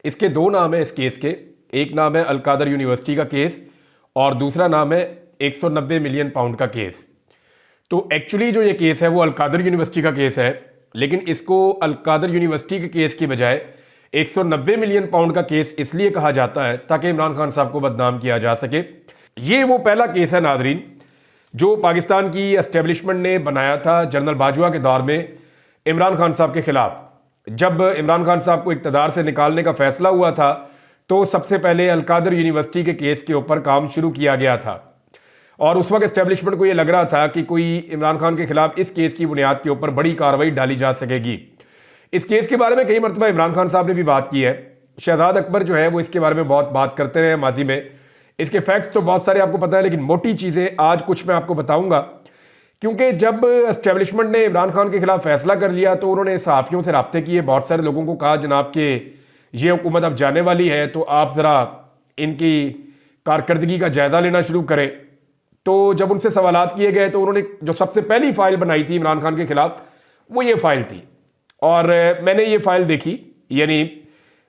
इसके दो नाम है इस केस के। एक नाम है अलकादर यूनिवर्सिटी का केस और दूसरा नाम है 190 मिलियन पाउंड का केस। तो एक्चुअली जो ये केस है वो अलकादर यूनिवर्सिटी का केस है, लेकिन इसको अलकादर यूनिवर्सिटी के केस की बजाय 190 मिलियन पाउंड का केस इसलिए कहा जाता है ताकि इमरान खान साहब को बदनाम किया जा सके। ये वो पहला केस है नादरीन जो पाकिस्तान की एस्टेब्लिशमेंट ने बनाया था जनरल बाजवा के दौर में इमरान खान साहब के खिलाफ। जब इमरान खान साहब को इक़्तिदार से निकालने का फैसला हुआ था तो सबसे पहले अलकादर यूनिवर्सिटी के केस के ऊपर काम शुरू किया गया था और उस वक्त एस्टेब्लिशमेंट को यह लग रहा था कि कोई इमरान खान के खिलाफ इस केस की बुनियाद के ऊपर बड़ी कार्रवाई डाली जा सकेगी। इस केस के बारे में कई मरतबा इमरान खान साहब ने भी बात की है। शहजाद अकबर जो है वो इसके बारे में बहुत बात करते रहे माजी में। इसके फैक्ट्स तो बहुत सारे आपको पता है, लेकिन मोटी चीज़ें आज कुछ मैं आपको बताऊंगा। क्योंकि जब एस्टेब्लिशमेंट ने इमरान खान के खिलाफ फैसला कर लिया तो उन्होंने सहाफ़ियों से रब्ते किए, बहुत सारे लोगों को कहा जनाब के ये हुकूमत अब जाने वाली है तो आप ज़रा इनकी कारकर्दगी का जायज़ा लेना शुरू करें। तो जब उनसे सवालात किए गए तो उन्होंने जो सबसे पहली फाइल बनाई थी इमरान खान के खिलाफ वो ये फाइल थी और मैंने ये फाइल देखी। यानी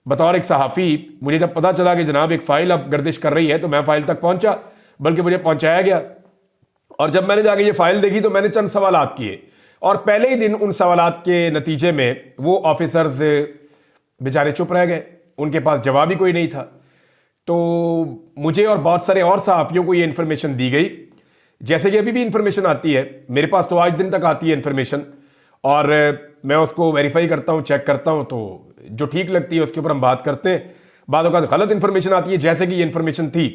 बतौर एक सहाफ़ी मुझे जब पता चला कि जनाब एक फ़ाइल अब गर्दिश कर रही है तो मैं फ़ाइल तक पहुंचा, बल्कि मुझे पहुंचाया गया। और जब मैंने जाके ये फ़ाइल देखी तो मैंने चंद सवालात किए और पहले ही दिन उन सवालात के नतीजे में वो ऑफिसर्स बेचारे चुप रह गए, उनके पास जवाब ही कोई नहीं था। तो मुझे और बहुत सारे और सहाफ़ियों को ये इन्फॉर्मेशन दी गई, जैसे कि अभी भी इन्फॉर्मेशन आती है मेरे पास, तो आज दिन तक आती है इन्फॉर्मेशन और मैं उसको वेरीफाई करता हूँ, चेक करता हूँ, तो जो ठीक लगती है उसके ऊपर हम बात करते हैं। बाद औक़ात गलत इन्फॉर्मेशन आती है जैसे कि ये इन्फॉर्मेशन थी।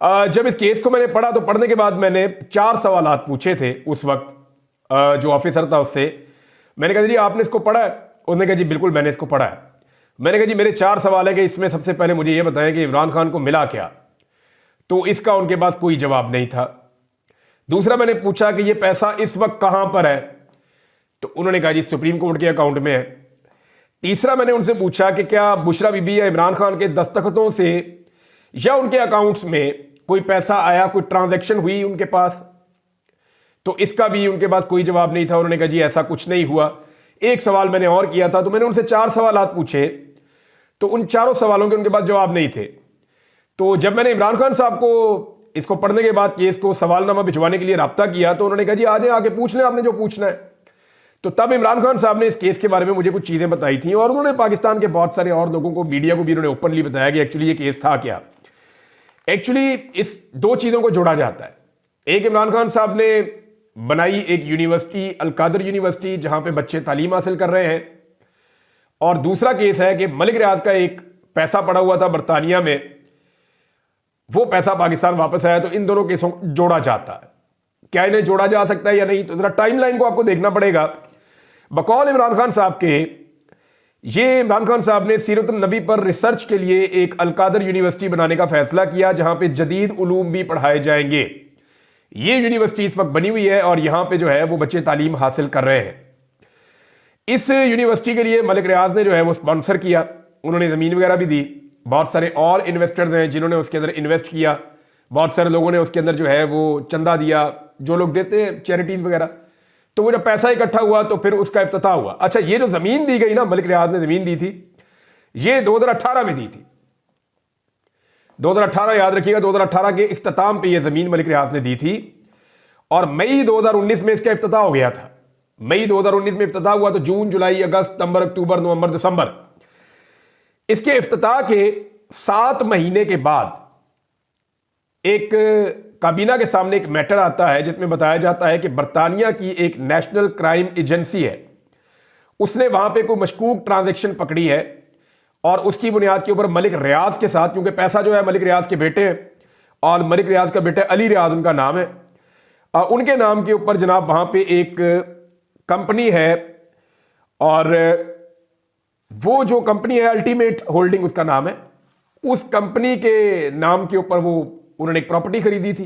जब इस केस को मैंने पढ़ा तो पढ़ने के बाद मैंने 4 सवालात पूछे थे उस वक्त जो ऑफिसर था उससे। मैंने कहा जी आपने इसको पढ़ा है? उसने कहा जी बिल्कुल मैंने इसको पढ़ा है। मैंने कहा जी मेरे 4 सवाल है कि इसमें सबसे पहले मुझे ये बताएं कि इमरान खान को मिला क्या? तो इसका उनके पास कोई जवाब नहीं था। दूसरा मैंने पूछा कि ये पैसा इस वक्त कहां पर है? तो उन्होंने कहा जी सुप्रीम कोर्ट के अकाउंट में है। तीसरा मैंने उनसे पूछा कि क्या बुशरा बीबी या इमरान खान के दस्तखतों से या उनके अकाउंट्स में कोई पैसा आया, कोई ट्रांजैक्शन हुई उनके पास? तो इसका भी उनके पास कोई जवाब नहीं था। उन्होंने कहा जी ऐसा कुछ नहीं हुआ। एक सवाल मैंने और किया था, तो मैंने उनसे 4 सवालात पूछे, तो उन चारों सवालों के उनके पास जवाब नहीं थे। तो जब मैंने इमरान खान साहब को इसको पढ़ने के बाद केस को सवालनामा भिजवाने के लिए रब्ता किया तो उन्होंने कहा जी आ जाए, आके पूछ लें आपने जो पूछना है। तो तब इमरान खान साहब ने इस केस के बारे में मुझे कुछ चीज़ें बताई थी और उन्होंने पाकिस्तान के बहुत सारे और लोगों को, मीडिया को भी उन्होंने ओपनली बताया कि एक्चुअली ये केस था क्या। एक्चुअली इस 2 चीज़ों को जोड़ा जाता है। एक, इमरान खान साहब ने बनाई एक यूनिवर्सिटी अलकादर यूनिवर्सिटी जहां पे बच्चे तालीम हासिल कर रहे हैं, और दूसरा केस है कि मलिक रियाज का एक पैसा पड़ा हुआ था बरतानिया में, वो पैसा पाकिस्तान वापस आया। तो इन दोनों केसों को जोड़ा जाता है। क्या इन्हें जोड़ा जा सकता है या नहीं, तो जरा टाइमलाइन को आपको देखना पड़ेगा। बकौल इमरान खान साहब के, ये इमरान खान साहब ने सीरत नबी पर रिसर्च के लिए एक अलकादर यूनिवर्सिटी बनाने का फैसला किया जहां पे जदीद उलूम भी पढ़ाए जाएंगे। ये यूनिवर्सिटी इस वक्त बनी हुई है और यहां पे जो है वो बच्चे तालीम हासिल कर रहे हैं। इस यूनिवर्सिटी के लिए मलिक रियाज ने जो है वो स्पॉन्सर किया, उन्होंने ज़मीन वगैरह भी दी। बहुत सारे और इन्वेस्टर्स हैं जिन्होंने उसके अंदर इन्वेस्ट किया। बहुत सारे लोगों ने उसके अंदर जो है वो चंदा दिया, जो लोग देते हैं चैरिटीज वगैरह। तो वो जब पैसा इकट्ठा हुआ तो फिर उसका इफ्तिताह हुआ। अच्छा, ये जो ज़मीन दी गई ना, मलिक रियाज ने ज़मीन दी थी, ये 2018 में दी थी। 2018 याद रखिएगा, 2018 के इख्तिताम पे ये ज़मीन मलिक रियाज ने दी थी और मई 2019 में इसका इफ्तिताह हो गया था। मई 2019 में इफ्तिताह हुआ तो जून, जुलाई, अगस्त, सितंबर, अक्टूबर, नवंबर, दिसंबर, इसके इफ्तिताह के 7 महीने के बाद एक काबीना के सामने एक मैटर आता है जिसमें बताया जाता है कि बरतानिया की एक नेशनल क्राइम एजेंसी है, उसने वहां पे कोई मशकूक ट्रांजैक्शन पकड़ी है और उसकी बुनियाद के ऊपर मलिक रियाज के साथ, क्योंकि पैसा जो है मलिक रियाज के बेटे हैं और मलिक रियाज का बेटा अली रियाज उनका नाम है, उनके नाम के ऊपर जनाब वहां पे एक कंपनी है और वो जो कंपनी है अल्टीमेट होल्डिंग उसका नाम है। उस कंपनी के नाम के ऊपर वो उन्होंने एक प्रॉपर्टी खरीदी थी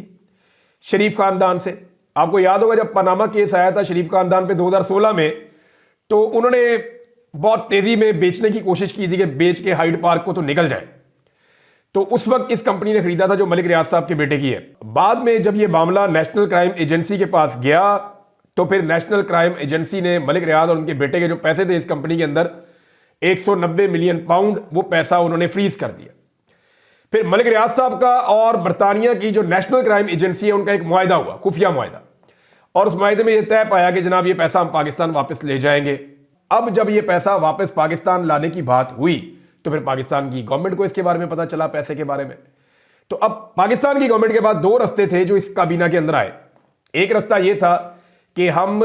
शरीफ खानदान से। आपको याद होगा जब पनामा केस आया था शरीफ खानदान पे 2016 में, तो उन्होंने बहुत तेजी में बेचने की कोशिश की थी कि बेच के हाइड पार्क को तो निकल जाए। तो उस वक्त इस कंपनी ने खरीदा था जो मलिक रियाज साहब के बेटे की है। बाद में जब यह मामला नेशनल क्राइम एजेंसी के पास गया तो फिर नेशनल क्राइम एजेंसी ने मलिक रियाज और उनके बेटे के जो पैसे थे इस कंपनी के अंदर 190 मिलियन पाउंड वो पैसा उन्होंने फ्रीज कर दिया। फिर मलिक रियाज साहब का और बरतानिया की जो नेशनल क्राइम एजेंसी है उनका एक मुआहिदा हुआ, खुफिया मुआहिदा, और उस मुआहिदे में यह तय पाया कि जनाब ये पैसा हम पाकिस्तान वापस ले जाएंगे। अब जब ये पैसा वापस पाकिस्तान लाने की बात हुई तो फिर पाकिस्तान की गवर्नमेंट को इसके बारे में पता चला, पैसे के बारे में। तो अब पाकिस्तान की गवर्नमेंट के पास दो रास्ते थे जो इस काबीना के अंदर आए। एक रास्ता यह था कि हम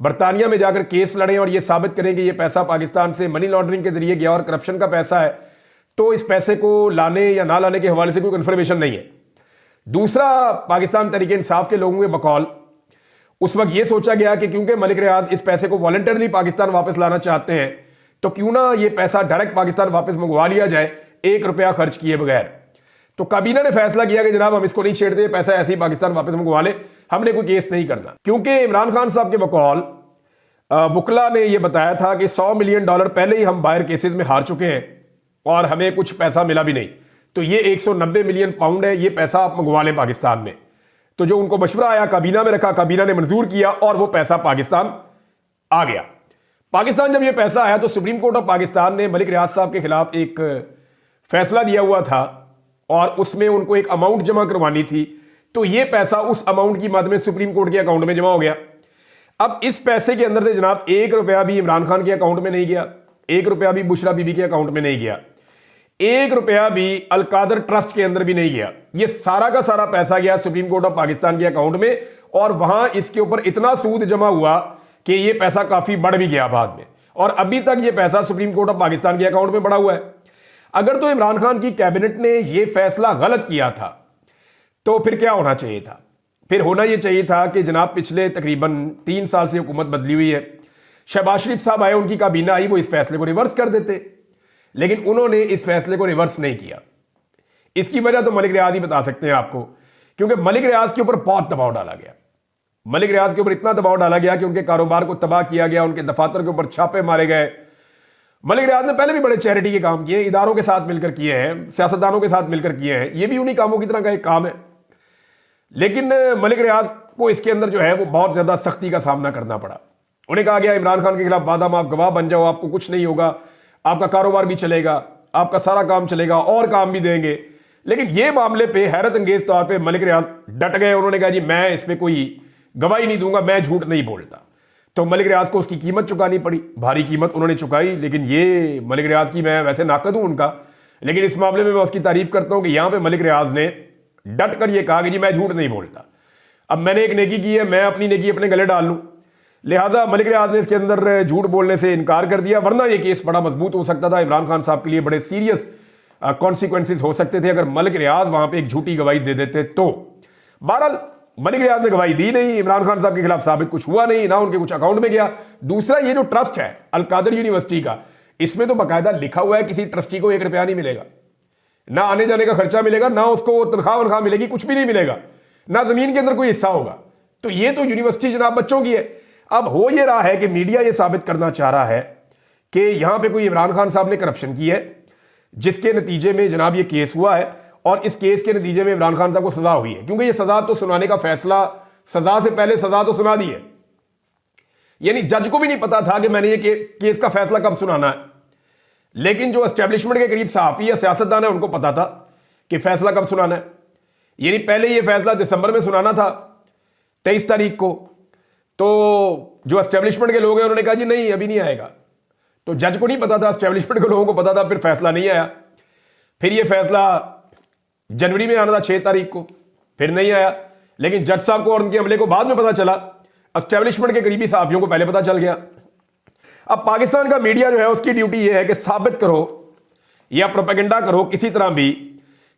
बरतानिया में जाकर केस लड़ें और यह साबित करें कि यह पैसा पाकिस्तान से मनी लॉन्ड्रिंग के जरिए गया और करप्शन का पैसा है, तो इस पैसे को लाने या ना लाने के हवाले से कोई कंफर्मेशन नहीं है। दूसरा, पाकिस्तान तहरीक इंसाफ के लोगों के बकौल उस वक्त यह सोचा गया कि क्योंकि मलिक रियाज इस पैसे को वॉलंटरली पाकिस्तान वापस लाना चाहते हैं तो क्यों ना यह पैसा डायरेक्ट पाकिस्तान वापस मंगवा लिया जाए, 1 रुपया खर्च किए बगैर। तो काबीना ने फैसला किया कि जनाब हम इसको नहीं छेड़ते, पैसा ऐसे ही पाकिस्तान वापस मंगवा ले, हमने कोई केस नहीं करना। क्योंकि इमरान खान साहब के बकौल वकला ने यह बताया था कि $100 मिलियन पहले ही हम बाहर केसेस में हार चुके हैं और हमें कुछ पैसा मिला भी नहीं, तो ये 190 मिलियन पाउंड है, ये पैसा आप मंगवा लें पाकिस्तान में। तो जो उनको मशवरा आया काबीना में रखा, काबीना ने मंजूर किया और वो पैसा पाकिस्तान आ गया। पाकिस्तान जब ये पैसा आया तो सुप्रीम कोर्ट ऑफ पाकिस्तान ने मलिक रियाज साहब के खिलाफ एक फैसला दिया हुआ था और उसमें उनको एक अमाउंट जमा करवानी थी, तो ये पैसा उस अमाउंट की मद में सुप्रीम कोर्ट के अकाउंट में जमा हो गया। अब इस पैसे के अंदर से जनाब 1 रुपया भी इमरान खान के अकाउंट में नहीं गया, 1 रुपया भी बुशरा बीबी के अकाउंट में नहीं गया, 1 रुपया भी अलकादर ट्रस्ट के अंदर भी नहीं गया। ये सारा का सारा पैसा गया सुप्रीम कोर्ट ऑफ पाकिस्तान के अकाउंट में और वहां इसके ऊपर इतना सूद जमा हुआ कि ये पैसा काफी बढ़ भी गया बाद में, और अभी तक ये पैसा सुप्रीम कोर्ट ऑफ पाकिस्तान के अकाउंट में बढ़ा हुआ है। अगर तो इमरान खान की कैबिनेट ने यह फैसला गलत किया था तो फिर क्या होना चाहिए था? फिर होना यह चाहिए था कि जनाब पिछले तकरीबन 3 साल से हुकूमत बदली हुई है, शहबाज शरीफ साहब आए, उनकी काबीना आई, वो इस फैसले को रिवर्स कर देते, लेकिन उन्होंने इस फैसले को रिवर्स नहीं किया। इसकी वजह तो मलिक रियाज ही बता सकते हैं आपको, क्योंकि मलिक रियाज के ऊपर बहुत दबाव डाला गया। मलिक रियाज के ऊपर इतना दबाव डाला गया कि उनके कारोबार को तबाह किया गया, उनके दफातर के ऊपर छापे मारे गए। मलिक रियाज ने पहले भी बड़े चैरिटी के काम किए, इदारों के साथ मिलकर किए हैं, सियासतदानों के साथ मिलकर किए हैं, ये भी उन्हीं कामों की तरह का एक काम है। लेकिन मलिक रियाज को इसके अंदर जो है वो बहुत ज्यादा सख्ती का सामना करना पड़ा। उन्हें कहा गया इमरान खान के खिलाफ बादाम आप गवाह बन जाओ, आपको कुछ नहीं होगा, आपका कारोबार भी चलेगा, आपका सारा काम चलेगा और काम भी देंगे। लेकिन ये मामले पे हैरत अंगेज तौर पे मलिक रियाज डट गए। उन्होंने कहा जी मैं इस पे कोई गवाही नहीं दूंगा, मैं झूठ नहीं बोलता। तो मलिक रियाज को उसकी कीमत चुकानी पड़ी, भारी कीमत उन्होंने चुकाई। लेकिन ये मलिक रियाज की, मैं वैसे नाकद हूं उनका, लेकिन इस मामले में मैं उसकी तारीफ करता हूं कि यहां पे मलिक रियाज ने डट कर यह कहा कि जी मैं झूठ नहीं बोलता, अब मैंने एक नेकी की है, मैं अपनी नेकी अपने गले डाल लूं। लिहाजा मलिक रियाज ने इसके अंदर झूठ बोलने से इनकार कर दिया, वरना यह केस बड़ा मजबूत हो सकता था। इमरान खान साहब के लिए बड़े सीरियस कॉन्सिक्वेंसेज हो सकते थे अगर मलिक रियाज वहां पे एक झूठी गवाही दे देते तो। बहरहाल मलिक रियाज ने गवाही दी नहीं, इमरान खान साहब के खिलाफ साबित कुछ हुआ नहीं, ना उनके कुछ अकाउंट में गया। दूसरा, ये जो ट्रस्ट है अलकादर यूनिवर्सिटी का, इसमें तो बाकायदा लिखा हुआ है किसी ट्रस्टी को 1 रुपया नहीं मिलेगा, ना आने जाने का खर्चा मिलेगा, ना उसको तनख्वाह वनख्वाह मिलेगी, कुछ भी नहीं मिलेगा, ना जमीन के अंदर कोई हिस्सा होगा। तो ये तो यूनिवर्सिटी जनाब बच्चों की है। अब हो ये रहा है कि मीडिया ये साबित करना चाह रहा है कि यहां पे कोई इमरान खान साहब ने करप्शन की है, जिसके नतीजे में जनाब ये केस हुआ है और इस केस के नतीजे में इमरान खान साहब को सजा हुई है। क्योंकि ये सजा तो सुनाने का फैसला, सजा से पहले सजा तो सुना दी है, यानी जज को भी नहीं पता था कि मैंने ये केस का फैसला कब सुनाना है। लेकिन जो एस्टेब्लिशमेंट के करीब सहाफी या सियासतदान है उनको पता था कि फैसला कब सुनाना है। यानी पहले ये फैसला दिसंबर में सुनाना था 23 तारीख को, तो जो एस्टेब्लिशमेंट के लोग हैं उन्होंने कहा जी नहीं अभी नहीं आएगा। तो जज को नहीं पता था, एस्टेब्लिशमेंट के लोगों को पता था, फिर फैसला नहीं आया। फिर ये फैसला जनवरी में आना था 6 तारीख को, फिर नहीं आया। लेकिन जज साहब को और उनके अमले को बाद में पता चला, एस्टेब्लिशमेंट के करीबी सहाफियों को पहले पता चल गया। अब पाकिस्तान का मीडिया जो है उसकी ड्यूटी यह है कि साबित करो या प्रोपेगेंडा करो किसी तरह भी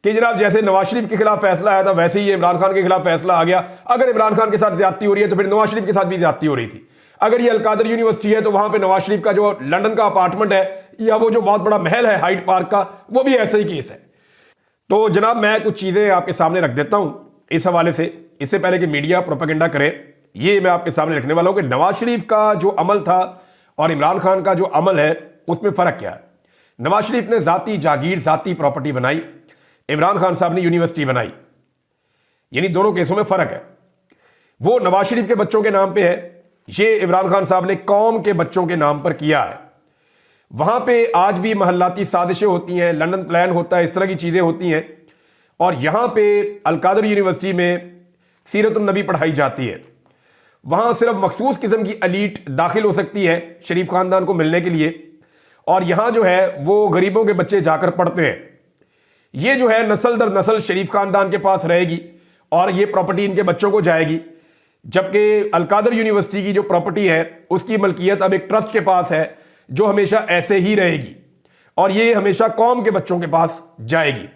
कि जनाब जैसे नवाज शरीफ के खिलाफ फैसला आया था वैसे ही इमरान खान के खिलाफ फैसला आ गया। अगर इमरान खान के साथ ज्यादती हो रही है तो फिर नवाज शरीफ के साथ भी ज्यादती हो रही थी। अगर ये अलकादर यूनिवर्सिटी है तो वहां पे नवाज शरीफ का जो लंदन का अपार्टमेंट है या वो जो बहुत बड़ा महल है हाइड पार्क का, वो भी ऐसा ही केस है। तो जनाब मैं कुछ चीजें आपके सामने रख देता हूं इस हवाले से, इससे पहले कि मीडिया प्रोपेगेंडा करे। ये मैं आपके सामने रखने वाला हूं कि नवाज शरीफ का जो अमल था और इमरान खान का जो अमल है उसमें फर्क क्या है। नवाज शरीफ ने जाती जागीर, जाती प्रॉपर्टी बनाई, इमरान खान साहब ने यूनिवर्सिटी बनाई, यानी दोनों केसों में फर्क है। वो नवाज शरीफ के बच्चों के नाम पे है, ये इमरान खान साहब ने कौम के बच्चों के नाम पर किया है। वहां पे आज भी महल्लाती साजिशें होती हैं, लंदन प्लान होता है, इस तरह की चीजें होती हैं। और यहां पे अलकादर यूनिवर्सिटी में सीरतुन नबी पढ़ाई जाती है। वहां सिर्फ मखसूस किस्म की एलीट दाखिल हो सकती है शरीफ खानदान को मिलने के लिए, और यहां जो है वो गरीबों के बच्चे जाकर पढ़ते हैं। ये जो है नस्ल दर नस्ल शरीफ खानदान के पास रहेगी और ये प्रॉपर्टी इनके बच्चों को जाएगी। जबकि अलकादर यूनिवर्सिटी की जो प्रॉपर्टी है उसकी मलकियत अब एक ट्रस्ट के पास है, जो हमेशा ऐसे ही रहेगी और ये हमेशा कौम के बच्चों के पास जाएगी।